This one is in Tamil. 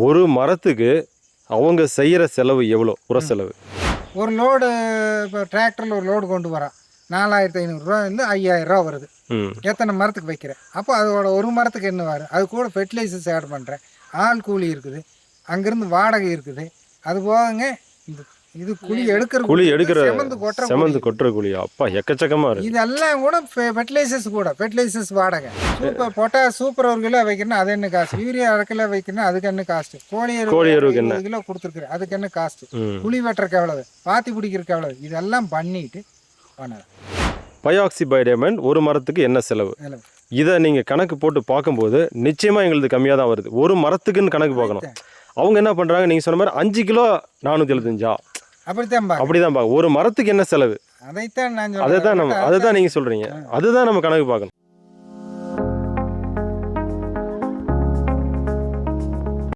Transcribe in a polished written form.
ஒரு மரத்துக்கு அவங்க செய்கிற செலவு எவ்வளோ உர செலவு? ஒரு லோடு இப்போ டிராக்டரில் ஒரு லோடு கொண்டு வரான் 4500 5000 வருது. எத்தனை மரத்துக்கு வைக்கிறேன்? அப்போ அதோட ஒரு மரத்துக்கு என்ன வரும்? அது கூட ஃபெர்டிலைசர்ஸ் ஆட் பண்ணுறேன், ஆள் கூலி இருக்குது, அங்கேருந்து வாடகை இருக்குது, அது போகங்க இந்த இது குழி எடுக்கிற செமந்து கொட்டுற குழியா? அப்பா எக்கச்சக்கமாக இருக்குது. இதெல்லாம் கூட ஃபெர்டிலைசர்ஸ் வாடகை. பொட்டாஸ் சூப்பர் 1 கிலோ வைக்கணும், அது என்ன காசு? யூரியா 1/2 கிலோ வைக்கணும், அதுக்கு என்ன காஸ்ட்டு? கோழி எருவுக்கு 1 கிலோ கொடுத்துருக்குறேன், அதுக்கு என்ன காஸ்ட்டு? குழி வெட்டுறக்கு எவ்வளவு? பாத்தி பிடிக்கிறதுக்கு எவ்வளவு? இதெல்லாம் பண்ணிட்டு பண்ணலாம். பயோஆக்சிபைடமண்ட் ஒரு மரத்துக்கு என்ன செலவு? இதை நீங்கள் கணக்கு போட்டு பார்க்கும்போது நிச்சயமாக எங்களுக்கு கம்மியாக தான் வருது. ஒரு மரத்துக்குன்னு கணக்கு பார்க்கணும். அவங்க என்ன பண்ணுறாங்க, நீங்கள் சொன்ன மாதிரி 5 கிலோ 475 அப்படிதான் பார்க்க. ஒரு மரத்துக்கு என்ன செலவு? அதைத்தான் அதுதான் நீங்கள் சொல்கிறீங்க. அதுதான் நம்ம கணக்கு பார்க்கணும்.